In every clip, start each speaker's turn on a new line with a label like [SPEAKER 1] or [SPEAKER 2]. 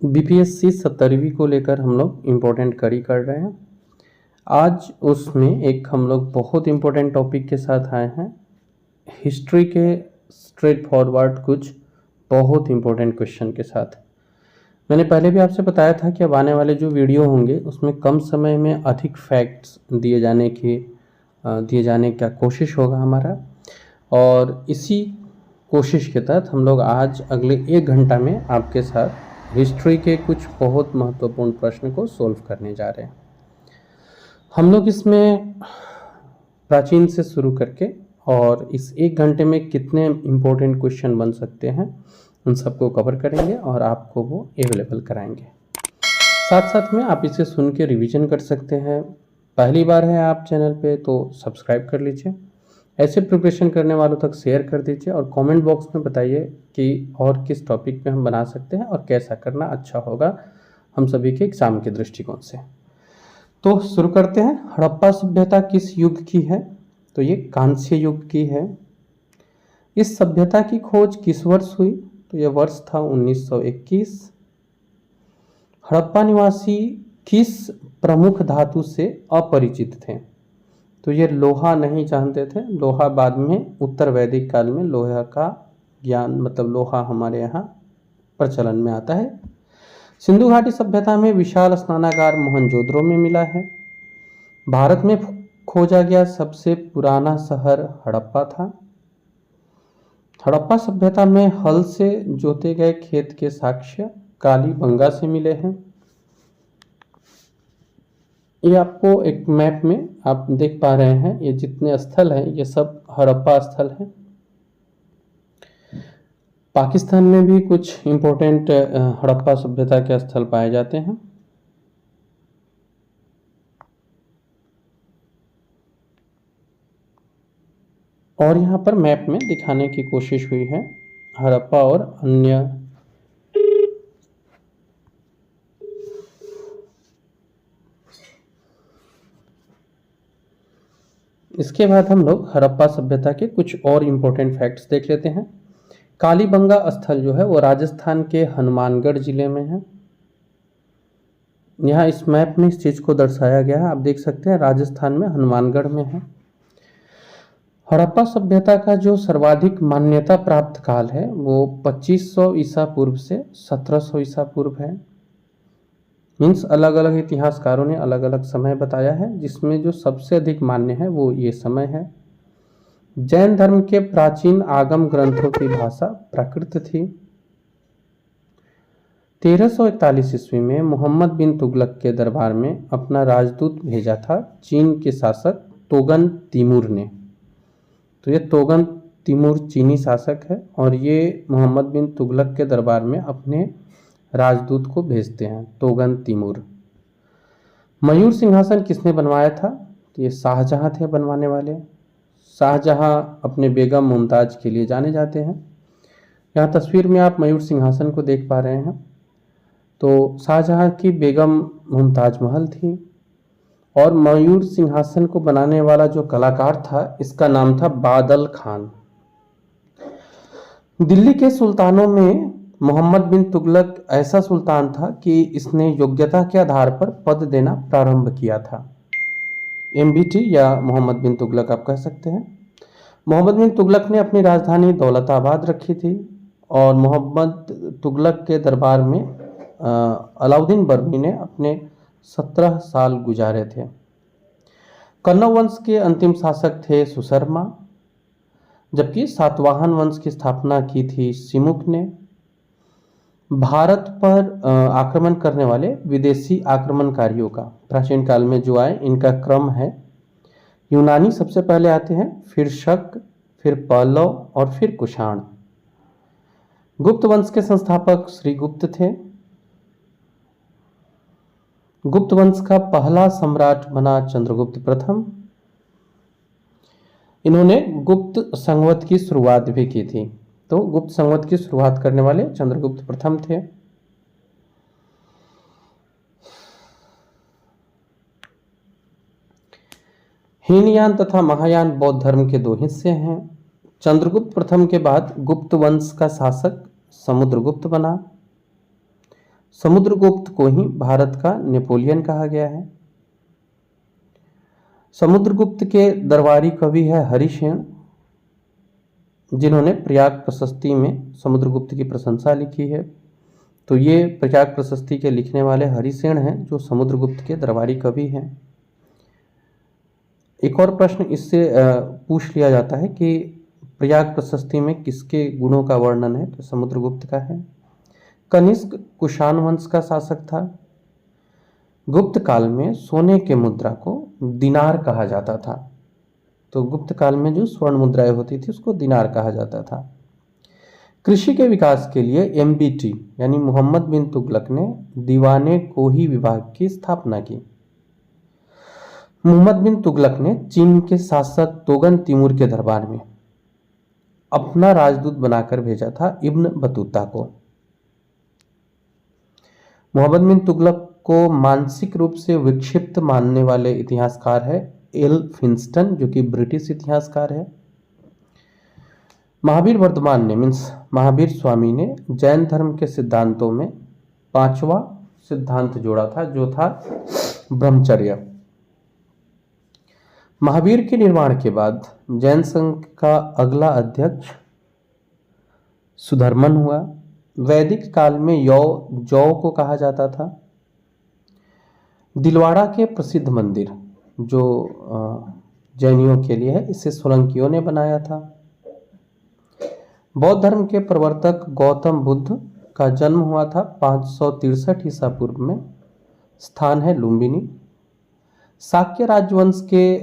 [SPEAKER 1] BPSC 17वीं को लेकर हम लोग इम्पोर्टेंट कड़ी कर रहे हैं। आज उसमें एक हम लोग बहुत इम्पोर्टेंट टॉपिक के साथ आए हैं। हिस्ट्री के स्ट्रेट फॉरवर्ड कुछ बहुत इम्पोर्टेंट क्वेश्चन के साथ। मैंने पहले भी आपसे बताया था कि अब आने वाले जो वीडियो होंगे उसमें कम समय में अधिक फैक्ट्स दिए जाने का कोशिश होगा हमारा, और इसी कोशिश के तहत हम लोग आज अगले 1 घंटा में आपके साथ हिस्ट्री के कुछ बहुत महत्वपूर्ण प्रश्न को सॉल्व करने जा रहे हैं। हम लोग इसमें प्राचीन से शुरू करके और इस 1 घंटे में कितने इम्पोर्टेंट क्वेश्चन बन सकते हैं उन सबको कवर करेंगे और आपको वो अवेलेबल कराएंगे। साथ साथ में आप इसे सुन के रिवीजन कर सकते हैं। पहली बार है आप चैनल पे तो सब्सक्राइब कर लीजिए, ऐसे प्रिपरेशन करने वालों तक शेयर कर दीजिए और कमेंट बॉक्स में बताइए कि और किस टॉपिक पे हम बना सकते हैं और कैसा करना अच्छा होगा हम सभी के एग्जाम के दृष्टिकोण से। तो शुरू करते हैं। हड़प्पा सभ्यता किस युग की है? तो ये कांस्य युग की है। इस सभ्यता की खोज किस वर्ष हुई? तो यह वर्ष था 1921। हड़प्पा निवासी किस प्रमुख धातु से अपरिचित थे? तो ये लोहा नहीं जानते थे। लोहा बाद में उत्तर वैदिक काल में लोहा का ज्ञान, मतलब लोहा हमारे यहाँ प्रचलन में आता है। सिंधु घाटी सभ्यता में विशाल स्नानागार मोहनजोदड़ो में मिला है। भारत में खोजा गया सबसे पुराना शहर हड़प्पा था। हड़प्पा सभ्यता में हल से जोते गए खेत के साक्ष्य कालीबंगा से मिले हैं। ये आपको एक मैप में आप देख पा रहे हैं, ये जितने स्थल हैं ये सब हड़प्पा स्थल हैं। पाकिस्तान में भी कुछ इम्पोर्टेंट हड़प्पा सभ्यता के स्थल पाए जाते हैं। और यहाँ पर मैप में दिखाने की कोशिश हुई है हड़प्पा और अन्य। इसके बाद हम लोग हड़प्पा सभ्यता के कुछ और इम्पोर्टेंट फैक्ट्स देख लेते हैं। कालीबंगा स्थल जो है वो राजस्थान के हनुमानगढ़ जिले में है। यहाँ इस मैप में इस चीज़ को दर्शाया गया है, आप देख सकते हैं राजस्थान में हनुमानगढ़ में है। हड़प्पा सभ्यता का जो सर्वाधिक मान्यता प्राप्त काल है वो 2500 ईसा पूर्व से 1700 ईसा पूर्व है। मीन्स अलग अलग इतिहासकारों ने अलग अलग समय बताया है, जिसमें जो सबसे अधिक मान्य है वो ये समय है। जैन धर्म के प्राचीन आगम ग्रंथों की भाषा प्राकृत थी। 1341 ईस्वी में मोहम्मद बिन तुगलक के दरबार में अपना राजदूत भेजा था चीन के शासक तोगन तिमूर ने। तो ये तोगन तिमूर चीनी शासक है और ये मोहम्मद बिन तुगलक के दरबार में अपने राजदूत को भेजते हैं, तोगन तिमूर। मयूर सिंहासन किसने बनवाया था? तो ये शाहजहां थे बनवाने वाले। शाहजहां अपने बेगम मुमताज के लिए जाने जाते हैं। यहाँ तस्वीर में आप मयूर सिंहासन को देख पा रहे हैं। तो शाहजहां की बेगम मुमताज महल थी और मयूर सिंहासन को बनाने वाला जो कलाकार था इसका नाम था बादल खान। दिल्ली के सुल्तानों में मोहम्मद बिन तुगलक ऐसा सुल्तान था कि इसने योग्यता के आधार पर पद देना प्रारंभ किया था। एमबीटी या मोहम्मद बिन तुगलक आप कह सकते हैं। मोहम्मद बिन तुगलक ने अपनी राजधानी दौलताबाद रखी थी और मोहम्मद तुगलक के दरबार में अलाउद्दीन बर्मी ने अपने 17 साल गुजारे थे। कन्नौ वंश के अंतिम शासक थे सुशर्मा, जबकि सातवाहन वंश की स्थापना की थी सिमुक ने। भारत पर आक्रमण करने वाले विदेशी आक्रमणकारियों का प्राचीन काल में जो आए इनका क्रम है, यूनानी सबसे पहले आते हैं, फिर शक, फिर पल्लव और फिर कुषाण। गुप्त वंश के संस्थापक श्रीगुप्त थे। गुप्त वंश का पहला सम्राट बना चंद्रगुप्त प्रथम। इन्होंने गुप्त संवत की शुरुआत भी की थी। तो गुप्त संवत की शुरुआत करने वाले चंद्रगुप्त प्रथम थे। हीनयान तथा महायान बौद्ध धर्म के 2 हिस्से हैं। चंद्रगुप्त प्रथम के बाद गुप्त वंश का शासक समुद्रगुप्त बना। समुद्रगुप्त को ही भारत का नेपोलियन कहा गया है। समुद्रगुप्त के दरबारी कवि है हरिसेन, जिन्होंने प्रयाग प्रशस्ति में समुद्रगुप्त की प्रशंसा लिखी है। तो ये प्रयाग प्रशस्ति के लिखने वाले हरिसेन हैं, जो समुद्रगुप्त के दरबारी कवि हैं। एक और प्रश्न इससे पूछ लिया जाता है कि प्रयाग प्रशस्ति में किसके गुणों का वर्णन है, तो समुद्रगुप्त का है। कनिष्क कुषाण वंश का शासक था। गुप्त काल में सोने के मुद्रा को दिनार कहा जाता था। तो गुप्त काल में जो स्वर्ण मुद्राएं होती थी उसको दिनार कहा जाता था। कृषि के विकास के लिए एमबीटी यानी मोहम्मद बिन तुगलक ने दीवाने कोही विभाग की स्थापना की। मोहम्मद बिन तुगलक ने चीन के शासक तोगन तिमूर के दरबार में अपना राजदूत बनाकर भेजा था इब्न बतूता को। मोहम्मद बिन तुगलक को मानसिक रूप से विक्षिप्त मानने वाले इतिहासकार है एल फिंस्टन, जो कि ब्रिटिश इतिहासकार है। महावीर वर्धमान ने मीन्स महावीर स्वामी ने जैन धर्म के सिद्धांतों में 5वां सिद्धांत जोड़ा था, जो था ब्रह्मचर्य। महावीर के निर्माण के बाद जैन संघ का अगला अध्यक्ष सुधर्मन हुआ। वैदिक काल में जौ को कहा जाता था। दिलवाड़ा के प्रसिद्ध मंदिर जो जैनियों के लिए है, इसे सोलंकियों ने बनाया था। बौद्ध धर्म के प्रवर्तक गौतम बुद्ध का जन्म हुआ था 563 ईसा पूर्व में। स्थान है लुम्बिनी। शाक्य राजवंश के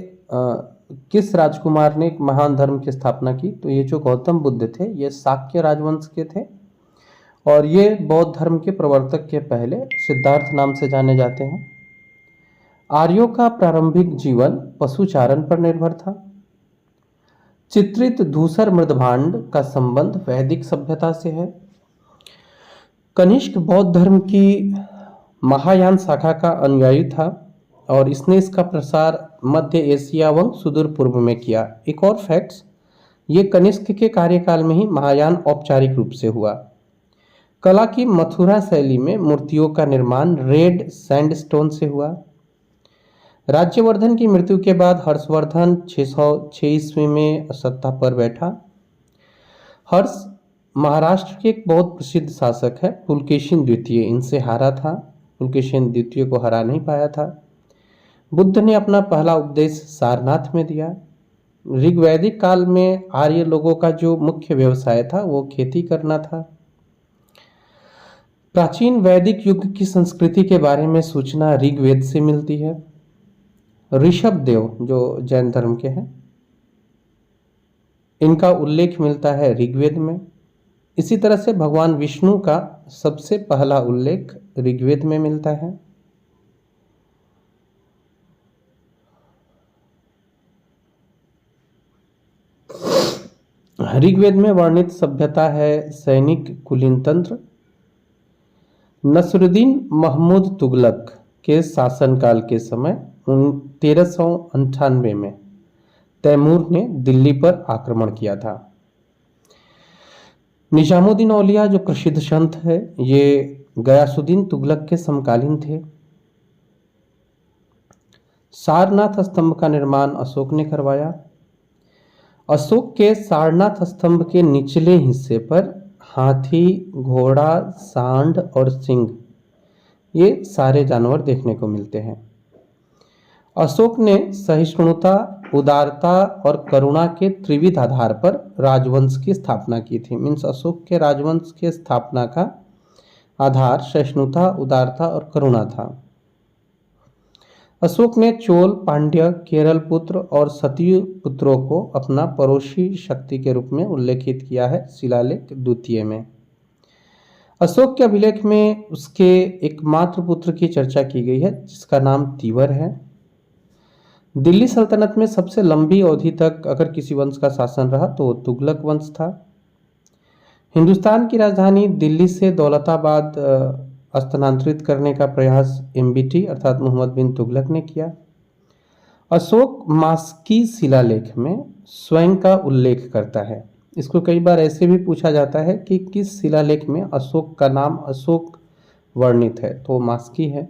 [SPEAKER 1] किस राजकुमार ने एक महान धर्म की स्थापना की, तो ये जो गौतम बुद्ध थे ये शाक्य राजवंश के थे और ये बौद्ध धर्म के प्रवर्तक के पहले सिद्धार्थ नाम से जाने जाते हैं। आर्यों का प्रारंभिक जीवन पशुचारण पर निर्भर था। चित्रित धूसर मृदभांड का संबंध वैदिक सभ्यता से है। कनिष्क बौद्ध धर्म की महायान शाखा का अनुयायी था और इसने इसका प्रसार मध्य एशिया व सुदूर पूर्व में किया। एक और फैक्ट्स, ये कनिष्क के कार्यकाल में ही महायान औपचारिक रूप से हुआ। कला की मथुरा शैली में मूर्तियों का निर्माण रेड सैंडस्टोन से हुआ। राज्यवर्धन की मृत्यु के बाद हर्षवर्धन 606 ईस्वी में सत्ता पर बैठा। हर्ष महाराष्ट्र के एक बहुत प्रसिद्ध शासक है। पुलकेशिन द्वितीय इनसे हारा था, पुलकेशिन द्वितीय को हरा नहीं पाया था। बुद्ध ने अपना पहला उपदेश सारनाथ में दिया। ऋग्वैदिक काल में आर्य लोगों का जो मुख्य व्यवसाय था वो खेती करना था। प्राचीन वैदिक युग की संस्कृति के बारे में सूचना ऋग्वेद से मिलती है। ऋषभ देव जो जैन धर्म के हैं, इनका उल्लेख मिलता है ऋग्वेद में। इसी तरह से भगवान विष्णु का सबसे पहला उल्लेख ऋग्वेद में मिलता है। ऋग्वेद में वर्णित सभ्यता है सैनिक कुलीन तंत्र। नसरुद्दीन महमूद तुगलक के शासनकाल के समय 1398 में तैमूर ने दिल्ली पर आक्रमण किया था। निजामुद्दीन औलिया जो प्रसिद्ध संत है, ये गयासुद्दीन तुगलक के समकालीन थे। सारनाथ स्तंभ का निर्माण अशोक ने करवाया। अशोक के सारनाथ स्तंभ के निचले हिस्से पर हाथी, घोड़ा, सांड और सिंह ये सारे जानवर देखने को मिलते हैं। अशोक ने सहिष्णुता, उदारता और करुणा के त्रिविध आधार पर राजवंश की स्थापना की थी। मीन्स अशोक के राजवंश के स्थापना का आधार सहिष्णुता, उदारता और करुणा था। अशोक ने चोल, पांड्य, केरल पुत्र और सतयु पुत्रों को अपना पड़ोसी शक्ति के रूप में उल्लेखित किया है शिलालेख द्वितीय में। अशोक के अभिलेख में उसके एकमात्र पुत्र की चर्चा की गई है जिसका नाम तीवर है। दिल्ली सल्तनत में सबसे लंबी अवधि तक अगर किसी वंश का शासन रहा तो तुगलक वंश था। हिंदुस्तान की राजधानी दिल्ली से दौलताबाद स्थानांतरित करने का प्रयास एमबीटी अर्थात मोहम्मद बिन तुगलक ने किया। अशोक मास्की शिलालेख में स्वयं का उल्लेख करता है। इसको कई बार ऐसे भी पूछा जाता है कि किस शिलालेख में अशोक का नाम अशोक वर्णित है, तो मास्की है।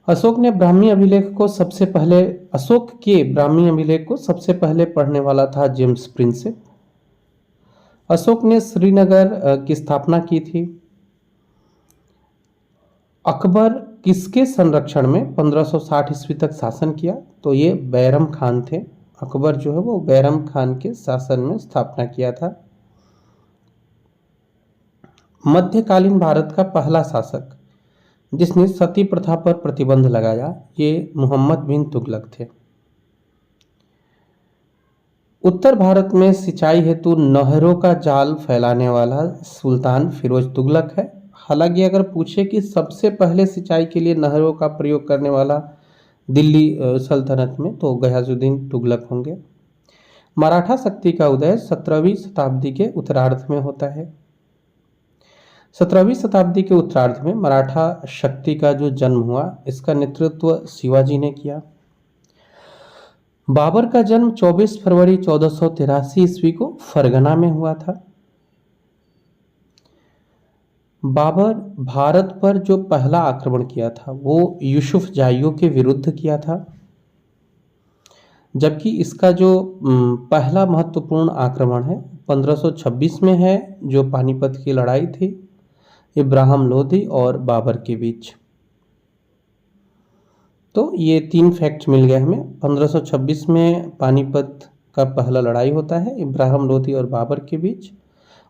[SPEAKER 1] अशोक के ब्राह्मी अभिलेख को सबसे पहले पढ़ने वाला था जेम्स प्रिंसेप। अशोक ने श्रीनगर की स्थापना की थी। अकबर किसके संरक्षण में 1560 ईस्वी तक शासन किया? तो ये बैरम खान थे। अकबर जो है वो बैरम खान के शासन में स्थापना किया था। मध्यकालीन भारत का पहला शासक जिसने सती प्रथा पर प्रतिबंध लगाया, ये मोहम्मद बिन तुगलक थे। उत्तर भारत में सिंचाई हेतु नहरों का जाल फैलाने वाला सुल्तान फिरोज तुगलक है। हालांकि अगर पूछे कि सबसे पहले सिंचाई के लिए नहरों का प्रयोग करने वाला दिल्ली सल्तनत में, तो गयाजुद्दीन तुगलक होंगे। मराठा शक्ति का उदय 17वीं शताब्दी के उत्तरार्ध में होता है। 17वीं शताब्दी के उत्तरार्ध में मराठा शक्ति का जो जन्म हुआ, इसका नेतृत्व शिवाजी ने किया। बाबर का जन्म 24 फरवरी 1483 ईस्वी को फरगना में हुआ था। बाबर भारत पर जो पहला आक्रमण किया था वो यूसुफ जाइयों के विरुद्ध किया था, जबकि इसका जो पहला महत्वपूर्ण आक्रमण है 1526 में है, जो पानीपत की लड़ाई थी इब्राहिम लोधी और बाबर के बीच। तो ये 3 फैक्ट मिल गए हमें। 1526 में पानीपत का पहला लड़ाई होता है इब्राहिम लोधी और बाबर के बीच,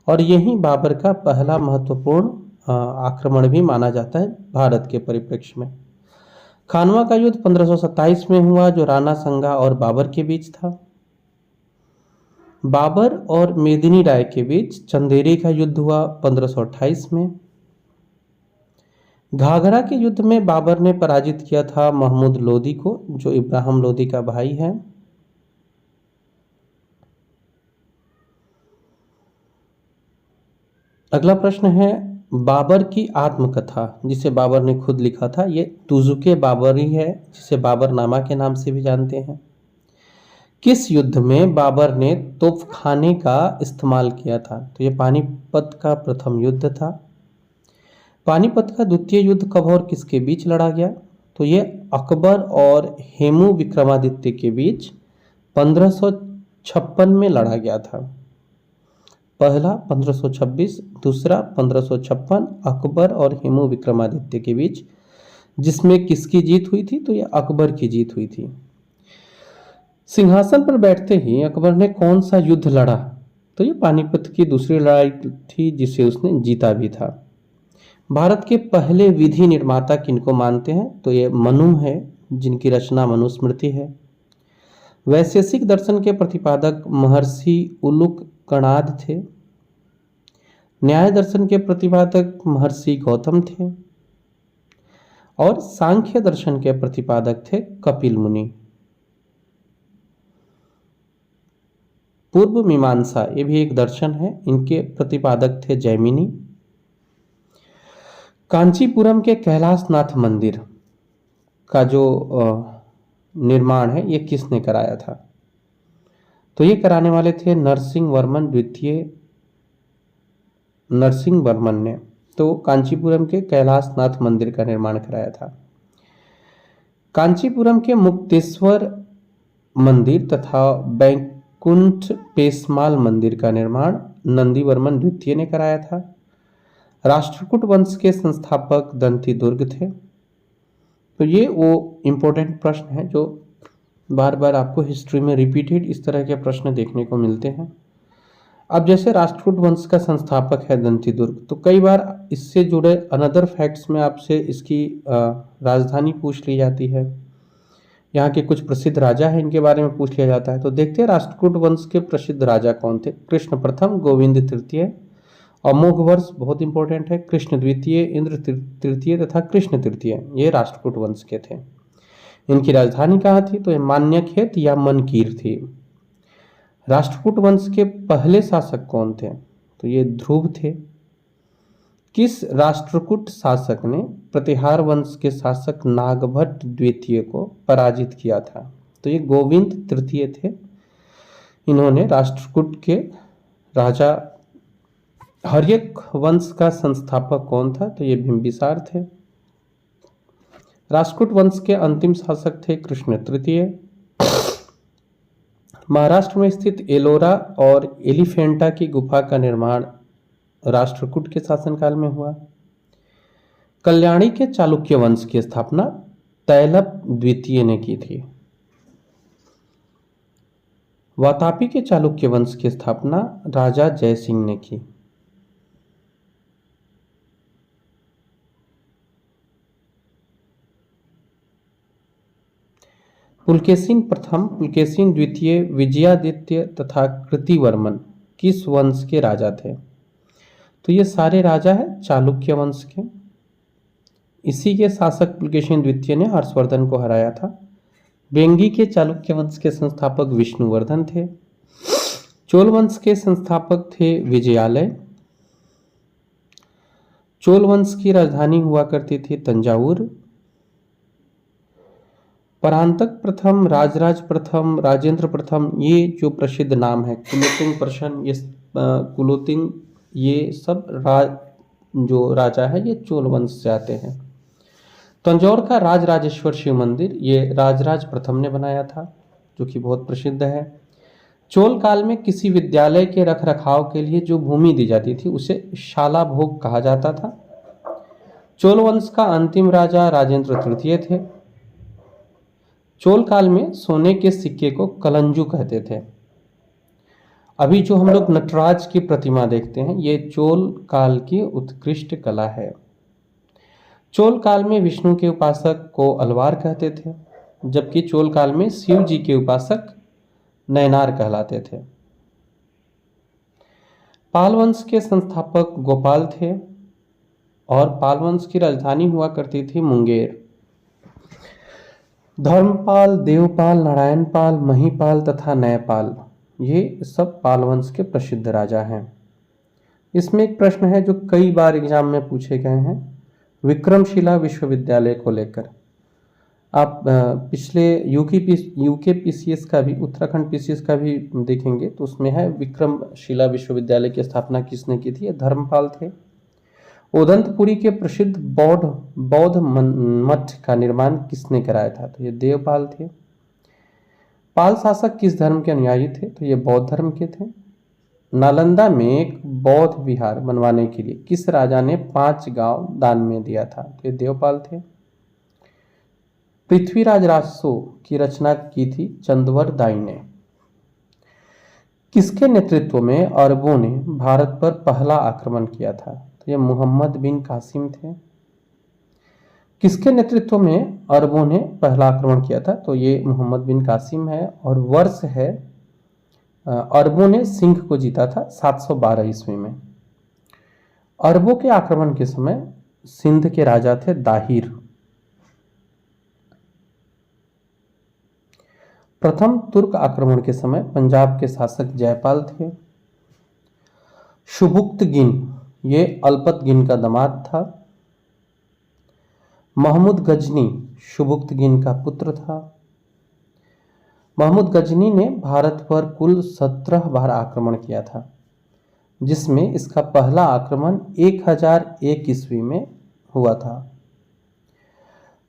[SPEAKER 1] और यही बाबर का पहला महत्वपूर्ण आक्रमण भी माना जाता है भारत के परिप्रेक्ष्य में। खानवा का युद्ध 1527 में हुआ, जो राणा संगा और बाबर के बीच था। बाबर और मेदिनी राय के बीच चंदेरी का युद्ध हुआ 1528 में। घाघरा के युद्ध में बाबर ने पराजित किया था महमूद लोदी को, जो इब्राहिम लोदी का भाई है। अगला प्रश्न है, बाबर की आत्मकथा जिसे बाबर ने खुद लिखा था, ये तुजुके बाबरी है, जिसे बाबरनामा के नाम से भी जानते हैं। किस युद्ध में बाबर ने तोपखाने का इस्तेमाल किया था? तो ये पानीपत का प्रथम युद्ध था। पानीपत का द्वितीय युद्ध कब और किसके बीच लड़ा गया? तो ये अकबर और हेमू विक्रमादित्य के बीच 1556 में लड़ा गया था। पहला 1526, दूसरा 1556, अकबर और हेमू विक्रमादित्य के बीच, जिसमें किसकी जीत हुई थी? तो ये अकबर की जीत हुई थी। सिंहासन पर बैठते ही अकबर ने कौन सा युद्ध लड़ा? तो ये पानीपत की दूसरी लड़ाई थी, जिसे उसने जीता भी था। भारत के पहले विधि निर्माता किनको मानते हैं? तो ये मनु है, जिनकी रचना मनुस्मृति है। वैशेषिक दर्शन के प्रतिपादक महर्षि उलूक कणाद थे। न्याय दर्शन के प्रतिपादक महर्षि गौतम थे, और सांख्य दर्शन के प्रतिपादक थे कपिल मुनि। पूर्व मीमांसा, ये भी एक दर्शन है, इनके प्रतिपादक थे जैमिनी। कांचीपुरम के कैलाशनाथ मंदिर का जो निर्माण है, ये किसने कराया था? तो ये कराने वाले थे नरसिंह वर्मन द्वितीय, नरसिंह वर्मन ने। तो कांचीपुरम के कैलाशनाथ मंदिर का निर्माण कराया था। कांचीपुरम के मुक्तेश्वर मंदिर तथा बैकुंठ पेशमाल मंदिर का निर्माण नंदीवर्मन द्वितीय ने कराया था। राष्ट्रकूट वंश के संस्थापक दंती दुर्ग थे। तो ये वो इम्पोर्टेंट प्रश्न है जो बार बार आपको हिस्ट्री में रिपीटेड इस तरह के प्रश्न देखने को मिलते हैं। अब जैसे राष्ट्रकूट वंश का संस्थापक है दंती दुर्ग, तो कई बार इससे जुड़े अनदर फैक्ट्स में आपसे इसकी राजधानी पूछ ली जाती है, यहाँ के कुछ प्रसिद्ध राजा हैं इनके बारे में पूछ लिया जाता है। तो देखते हैं राष्ट्रकूट वंश के प्रसिद्ध राजा कौन थे। कृष्ण प्रथम, गोविंद तृतीय, अमोघ वर्ष बहुत इंपॉर्टेंट है, कृष्ण द्वितीय, इंद्र तृतीय तथा कृष्ण तृतीय, ये राष्ट्रकूट वंश के थे। इनकी राजधानी कहाँ थी? तो ये मान्यखेत या मनकीर थी। राष्ट्रकूट वंश के पहले शासक कौन थे? तो ये ध्रुव थे। किस राष्ट्रकूट शासक ने प्रतिहार वंश के शासक नागभट्ट द्वितीय को पराजित किया था? तो ये गोविंद तृतीय थे। इन्होंने राष्ट्रकूट के राजा हर्यक वंश का संस्थापक कौन था? तो ये बिंबिसार थे। राष्ट्रकूट वंश के अंतिम शासक थे कृष्ण तृतीय। महाराष्ट्र में स्थित एलोरा और एलिफेंटा की गुफा का निर्माण राष्ट्रकूट के शासनकाल में हुआ। कल्याणी के चालुक्य वंश की स्थापना तैलप द्वितीय ने की थी। वातापी के चालुक्य वंश की स्थापना राजा जयसिंह ने की। पुलकेशिन प्रथम, पुलकेशिन द्वितीय, विजयादित्य तथा कृतिवर्मन किस वंश के राजा थे? तो ये सारे राजा हैं चालुक्य वंश के। इसी के शासक पुलकेशिन द्वितीय ने हर्षवर्धन को हराया था। वेंगी के चालुक्य वंश के संस्थापक विष्णुवर्धन थे। चोल वंश के संस्थापक थे विजयालय। चोल वंश की राजधानी हुआ करती थी तंजावुर। परांतक प्रथम, राजराज प्रथम, राजेंद्र प्रथम, ये जो प्रसिद्ध नाम है, कुलोत्तुंग प्रशन, ये कुलोत्तुंग, ये सब जो राजा है ये चोल वंश से आते हैं। तंजौर का राजराजेश्वर शिव मंदिर ये राजराज प्रथम ने बनाया था, जो कि बहुत प्रसिद्ध है। चोल काल में किसी विद्यालय के रखरखाव के लिए जो भूमि दी जाती थी उसे शाला भोग कहा जाता था। चोल वंश का अंतिम राजा राजेंद्र तृतीय थे। चोल काल में सोने के सिक्के को कलंजू कहते थे। अभी जो हम लोग नटराज की प्रतिमा देखते हैं ये चोल काल की उत्कृष्ट कला है। चोल काल में विष्णु के उपासक को अलवार कहते थे, जबकि चोल काल में शिव जी के उपासक नयनार कहलाते थे। पाल वंश के संस्थापक गोपाल थे और पाल वंश की राजधानी हुआ करती थी मुंगेर। धर्मपाल, देवपाल, नारायणपाल, महीपाल तथा नयपाल ये सब पाल वंश के प्रसिद्ध राजा हैं। इसमें एक प्रश्न है जो कई बार एग्जाम में पूछे गए हैं, विक्रमशिला विश्वविद्यालय को लेकर। आप पिछले यूके पीसीएस का भी, उत्तराखंड पीसीएस का भी देखेंगे तो उसमें है विक्रमशिला विश्वविद्यालय की स्थापना किसने की थी? धर्मपाल थे। उदंतपुरी के प्रसिद्ध बौद्ध मठ का निर्माण किसने कराया था? तो ये देवपाल थे। पाल शासक किस धर्म के अनुयायी थे? तो ये बौद्ध धर्म के थे। नालंदा में एक बौद्ध विहार बनवाने के लिए किस राजा ने 5 गांव दान में दिया था? तो ये देवपाल थे। पृथ्वीराज राजसो की रचना की थी चंदवर दाई ने। किसके नेतृत्व में अरबों ने भारत पर पहला आक्रमण किया था? तो ये मोहम्मद बिन कासिम थे। किसके नेतृत्व में अरबों ने पहला आक्रमण किया था? तो ये मोहम्मद बिन कासिम है। और वर्ष है अरबों ने सिंध को जीता था 712 ईस्वी में। अरबों के आक्रमण के समय सिंध के राजा थे दाहिर। प्रथम तुर्क आक्रमण के समय पंजाब के शासक जयपाल थे। शुबुक्तगिन ये अल्पतगिन का दामाद था। महमूद गजनी शुबुक्तगिन का पुत्र था। महमूद गजनी ने भारत पर कुल 17 बार आक्रमण किया था, जिसमें इसका पहला आक्रमण 1001 ईस्वी में हुआ था।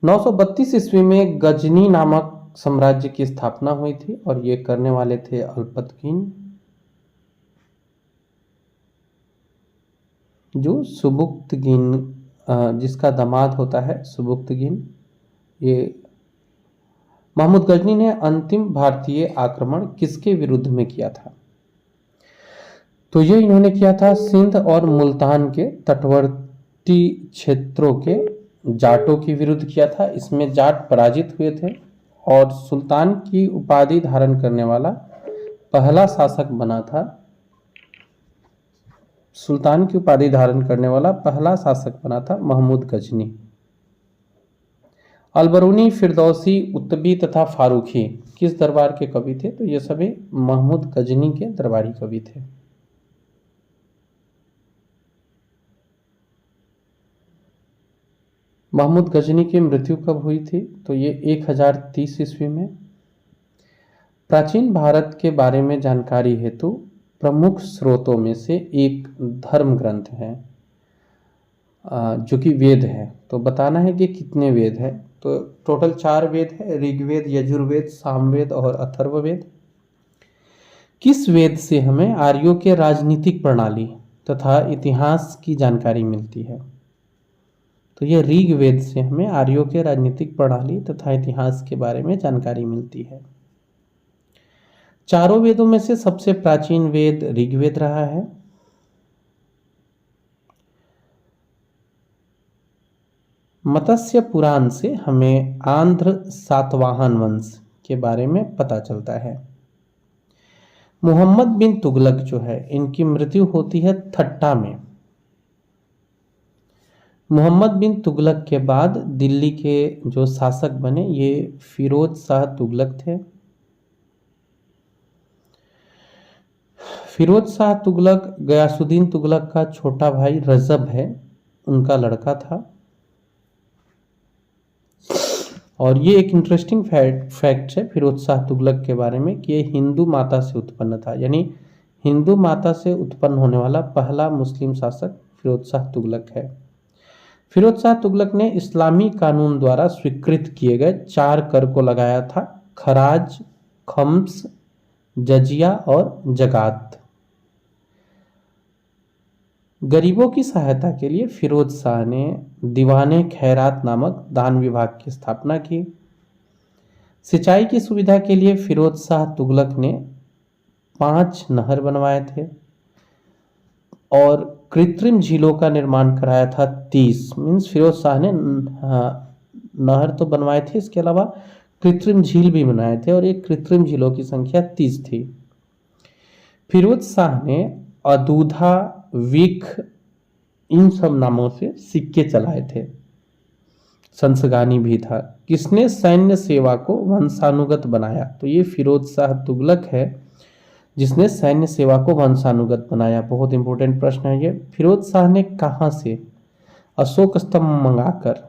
[SPEAKER 1] 932 ईस्वी में गजनी नामक साम्राज्य की स्थापना हुई थी और ये करने वाले थे अल्पतगिन। जो सुबुक्तगिन जिसका दामाद होता है सुबुक्तगिन, ये महमूद गजनी ने अंतिम भारतीय आक्रमण किसके विरुद्ध में किया था? तो ये इन्होंने किया था सिंध और मुल्तान के तटवर्ती क्षेत्रों के जाटों के विरुद्ध किया था। इसमें जाट पराजित हुए थे और सुल्तान की उपाधि धारण करने वाला पहला शासक बना था। सुल्तान की उपाधि धारण करने वाला पहला शासक बना था महमूद गजनी। अलबरूनी, फिरदौसी, उत्तबी तथा फारूकी किस दरबार के कवि थे? तो ये सभी महमूद गजनी के दरबारी कवि थे। महमूद गजनी की मृत्यु कब हुई थी? तो ये 1030 ईस्वी में। प्राचीन भारत के बारे में जानकारी हेतु प्रमुख स्रोतों में से एक धर्म ग्रंथ है जो कि वेद है। तो बताना है कि कितने वेद है। तो टोटल 4 वेद है, ऋग्वेद, यजुर्वेद, सामवेद और अथर्ववेद। किस वेद से हमें आर्यों के राजनीतिक प्रणाली तथा इतिहास की जानकारी मिलती है? तो ये ऋग्वेद से हमें आर्यों के राजनीतिक प्रणाली तथा इतिहास के बारे में जानकारी मिलती है। चारों वेदों में से सबसे प्राचीन वेद ऋग्वेद रहा है। मत्स्य पुराण से हमें आंध्र सातवाहन वंश के बारे में पता चलता है। मोहम्मद बिन तुगलक जो है, इनकी मृत्यु होती है थट्टा में। मोहम्मद बिन तुगलक के बाद दिल्ली के जो शासक बने ये फिरोज शाह तुगलक थे। फिरोज शाह तुगलक गयासुद्दीन तुगलक का छोटा भाई रजब है, उनका लड़का था। और ये एक इंटरेस्टिंग फैक्ट है फिरोज शाह तुगलक के बारे में कि ये हिंदू माता से उत्पन्न था, यानी हिंदू माता से उत्पन्न होने वाला पहला मुस्लिम शासक फिरोज शाह तुगलक है। फिरोज शाह तुगलक ने इस्लामी कानून द्वारा स्वीकृत किए गए 4 कर को लगाया था: खराज, खम्स, जजिया और जगात। गरीबों की सहायता के लिए फिरोज शाह ने दीवाने खैरात नामक दान विभाग की स्थापना की। सिंचाई की सुविधा के लिए फिरोज शाह तुगलक ने 5 नहर बनवाए थे और कृत्रिम झीलों का निर्माण कराया था 30। मीन्स फिरोज शाह ने नहर तो बनवाए थे, इसके अलावा कृत्रिम झील भी बनाए थे और एक कृत्रिम झीलों की संख्या 30 थी। फिरोज शाह ने अदूधा, विख, इन सब नामों से सिक्के चलाए थे। संसगानी भी था। किसने सैन्य सेवा को वंशानुगत बनाया? तो ये फिरोज शाह तुगलक है जिसने सैन्य सेवा को वंशानुगत बनाया। बहुत इंपॉर्टेंट प्रश्न है ये। फिरोज शाह ने कहां से अशोक स्तंभ मंगाकर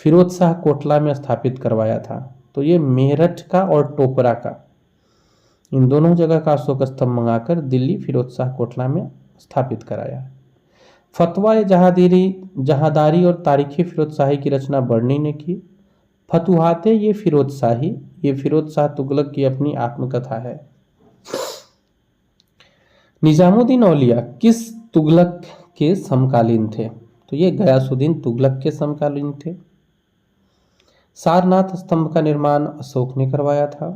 [SPEAKER 1] फिरोज शाह कोटला में स्थापित करवाया था? तो ये मेरठ का और टोपरा का, इन दोनों जगह का अशोक स्तंभ मंगाकर दिल्ली फिरोज शाह कोटला में स्थापित कराया। फतवा जहादारी और तारीख फिरोज शाही की रचना बर्नी ने की। फतुहाते ये फिरोज शाही, ये फिरोज शाह तुगलक की अपनी आत्मकथा है। निजामुद्दीन औलिया किस तुगलक के समकालीन थे? तो ये गयासुद्दीन तुगलक के समकालीन थे। सारनाथ स्तंभ का निर्माण अशोक ने करवाया था।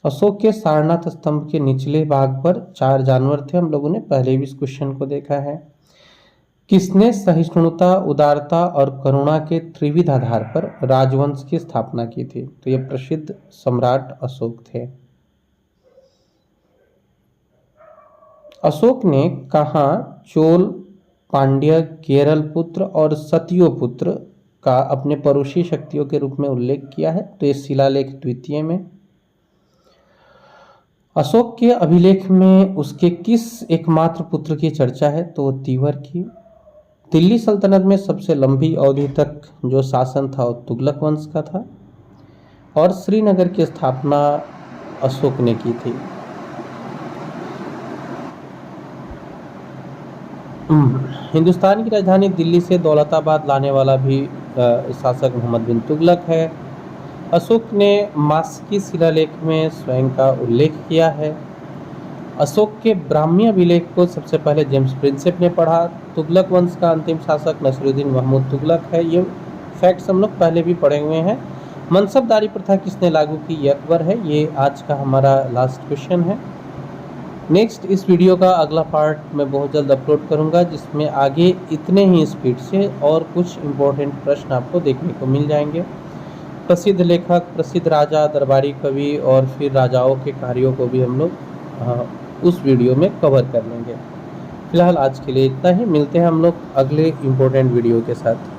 [SPEAKER 1] अशोक के सारनाथ स्तंभ के निचले भाग पर 4 जानवर थे। हम लोगों ने पहले भी इस क्वेश्चन को देखा है। किसने सहिष्णुता, उदारता और करुणा के त्रिविध आधार पर राजवंश की स्थापना की थी? तो ये प्रसिद्ध सम्राट अशोक थे। अशोक ने कहाँ चोल, पांड्य, केरल पुत्र और सतियो पुत्र का अपने पड़ोसी शक्तियों के रूप में उल्लेख किया है? तो ये शिलालेख द्वितीय में। अशोक के अभिलेख में उसके किस एकमात्र पुत्र की चर्चा है? तो तीवर की। दिल्ली सल्तनत में सबसे लंबी अवधि तक जो शासन था वो तुगलक वंश का था और श्रीनगर की स्थापना अशोक ने की थी। हिंदुस्तान की राजधानी दिल्ली से दौलताबाद लाने वाला भी शासक मोहम्मद बिन तुगलक है। अशोक ने मास्की शिलालेख में स्वयं का उल्लेख किया है। अशोक के ब्राह्मी अभिलेख को सबसे पहले जेम्स प्रिंसेप ने पढ़ा। तुगलक वंश का अंतिम शासक नसीरुद्दीन महमूद तुगलक है। ये फैक्ट्स हम लोग पहले भी पढ़े हुए हैं। मनसबदारी प्रथा किसने लागू की? ये अकबर है। ये आज का हमारा लास्ट क्वेश्चन है। नेक्स्ट इस वीडियो का अगला पार्ट मैं बहुत जल्द अपलोड करूंगा जिसमें आगे इतने ही स्पीड से और कुछ इम्पोर्टेंट प्रश्न आपको देखने को मिल जाएंगे। प्रसिद्ध लेखक, प्रसिद्ध राजा, दरबारी कवि और फिर राजाओं के कार्यों को भी हम लोग उस वीडियो में कवर कर लेंगे। फिलहाल आज के लिए इतना ही। मिलते हैं हम लोग अगले इम्पोर्टेंट वीडियो के साथ।